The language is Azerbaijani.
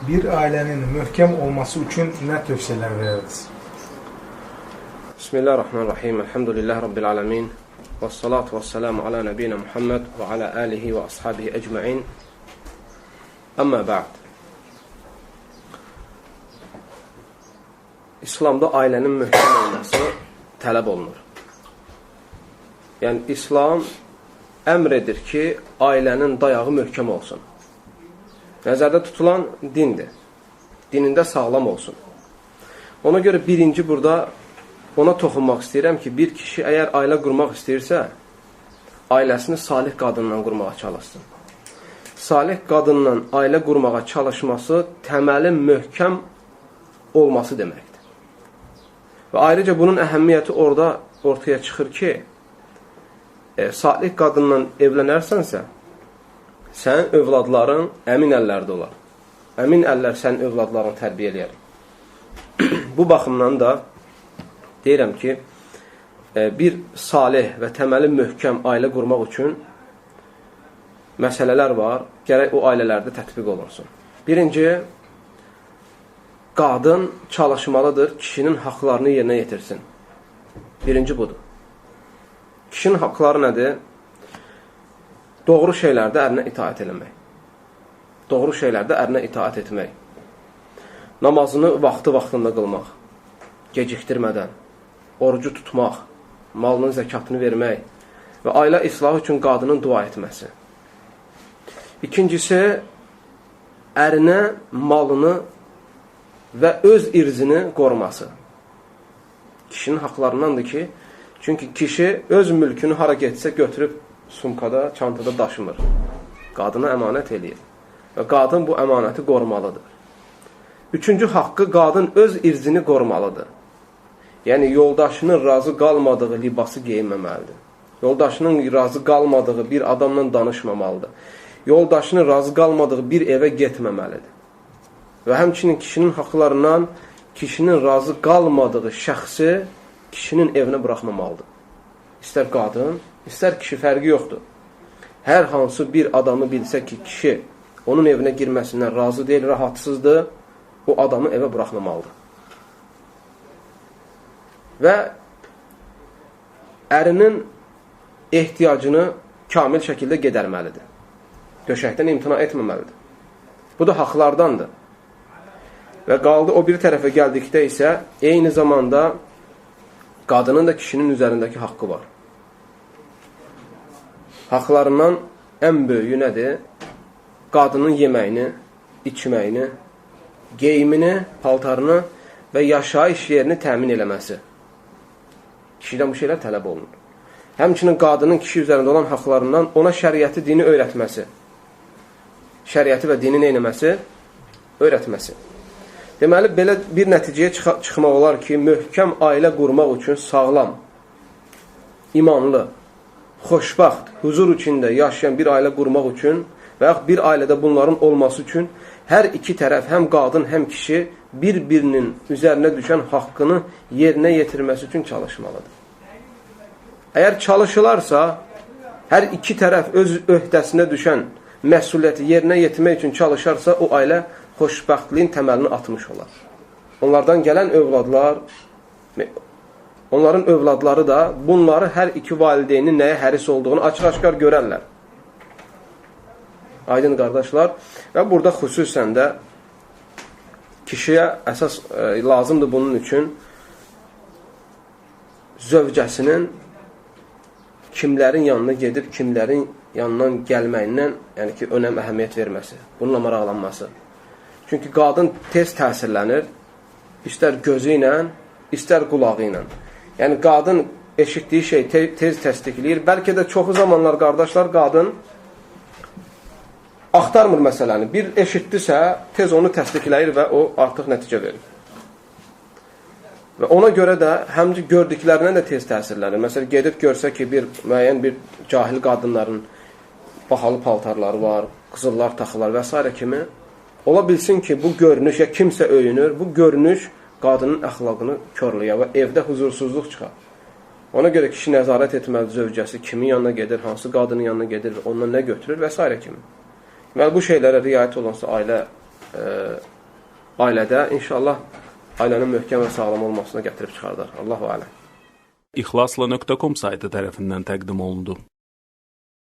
bir ailenin mühkem olması için ne tövsiyeler veririz? Bismillahirrahmanirrahim. Elhamdülillahi Rabbil alemin. Vessalatu vesselamu ala nebiyyina Muhammed ve ala alihi ve ashabihi ecma'in. Amma ba'd. İslamda ailenin mühkem olması tələb olunur. Yəni, İslam əmr edir ki, ailənin dayağı möhkəm olsun. Nəzərdə tutulan dindir. Dinində sağlam olsun. Ona görə birinci burada ona toxunmaq istəyirəm ki, bir kişi əgər ailə qurmaq istəyirsə, ailəsini salih qadından qurmağa çalışsın. Salih qadından ailə qurmağa çalışması təməli möhkəm olması deməkdir. Və ayrıca bunun əhəmiyyəti orada ortaya çıxır ki, salih qadından evlənərsənsə, sənin övladların əmin əllərdə olar. Əmin əllər sənin övladlarını tərbiyə eləyər. Bu baxımdan da deyirəm ki, bir salih və təməli möhkəm ailə qurmaq üçün məsələlər var, gərək o ailələrdə tətbiq olunsun. Birinci, qadın çalışmalıdır, kişinin haqlarını yerinə yetirsin. Birinci budur. Kişinin haqları nədir? Doğru şeylərdə ərinə itaət eləmək. Doğru şeylərdə ərinə itaət etmək. Namazını vaxtında qılmaq. Gecikdirmədən. Orucu tutmaq. Malının zəkatını vermək. Və ailə islahı üçün qadının dua etməsi. İkincisi, ərinə malını və öz irzini qoruması. Kişinin haqlarındandır ki, çünki kişi öz mülkünü hara getsə götürüb sumkada, çantada daşımır. Qadına əmanət eləyir. Və qadın bu əmanəti qorumalıdır. Üçüncü haqqı, qadın öz irzini qorumalıdır. Yəni, yoldaşının razı qalmadığı libası geyinməməlidir. Yoldaşının razı qalmadığı bir adamla danışmamalıdır. Yoldaşının razı qalmadığı bir evə getməməlidir. Və həmçinin kişinin haqlarından kişinin razı qalmadığı şəxsi kişinin evinə buraxmamalıdır. İstər qadın, istər kişi, fərqi yoxdur. Hər hansı bir adamı bilsə ki, kişi onun evinə girməsindən razı deyil, rahatsızdır, o adamı evə buraxmamalıdır. Və ərinin ehtiyacını kamil şəkildə gedərməlidir. Döşəkdən imtina etməməlidir. Bu da haqlardandır. Və qaldı o bir tərəfə gəldikdə isə eyni zamanda qadının da kişinin üzərindəki haqqı var. Haqlarından ən böyüyü nədir? Qadının yeməyini, içməyini, geyimini, paltarını və yaşayış yerini təmin eləməsi. Kişidən bu şeylər tələb olunur. Həmçinin qadının kişi üzərində olan haqlarından ona şəriəti, dini öyrətməsi. Şəriəti və dini neynəməsi? Öyrətməsi. Deməli, belə bir nəticəyə çıxmaq olar ki, möhkəm ailə qurmaq üçün sağlam, imanlı, xoşbaxt, huzur içində yaşayan bir ailə qurmaq üçün və yaxud bir ailədə bunların olması üçün hər iki tərəf, həm qadın, həm kişi bir-birinin üzərinə düşən haqqını yerinə yetirməsi üçün çalışmalıdır. Əgər çalışılarsa, hər iki tərəf öz öhdəsinə düşən məsuliyyəti yerinə yetirmək üçün çalışarsa, o ailə xoşbəxtliyin təməlini atmış olar. Onlardan gələn övladlar, onların övladları da bunları hər iki valideynin nəyə həris olduğunu açıq-aşkar görərlər. Aydın qardaşlar, və burada xüsusən də kişiyə əsas lazımdır bunun üçün zövcəsinin kimlərin yanına gedib, kimlərin yanından gəlməyindən, yəni ki, önəm, əhəmiyyət verməsi, bununla maraqlanması. Çünki qadın tez təsirlənir, istər gözü ilə, istər qulağı ilə. Yəni, qadın eşitdiyi şey tez təsdiqləyir. Bəlkə də çoxu zamanlar, qardaşlar, qadın axtarmır məsələni. Bir eşitdisə, tez onu təsdiqləyir və o artıq nəticə verir. Və ona görə də həmçə gördüklərinə də tez təsirlənir. Məsələn, gedib görsə ki, müəyyən bir cahil qadınların bahalı paltarları var, qızıllar taxılar və s. kimi. Ola bilsin ki, bu görünüş, ya kimsə öyünür, bu görünüş qadının əxlaqını körlüyə və evdə huzursuzluq çıxar. Ona görə kişi nəzarət etməli zövcəsi, kimin yanına gedir, hansı qadının yanına gedir, ondan nə götürür və s. kimi. Deməli, bu şeylərə riayət olunsa ailə ailədə inşallah ailənin möhkəm və sağlam olmasına gətirib çıxardar. Allahu aləm. İxlasla.com saytı tərəfindən təqdim olundu.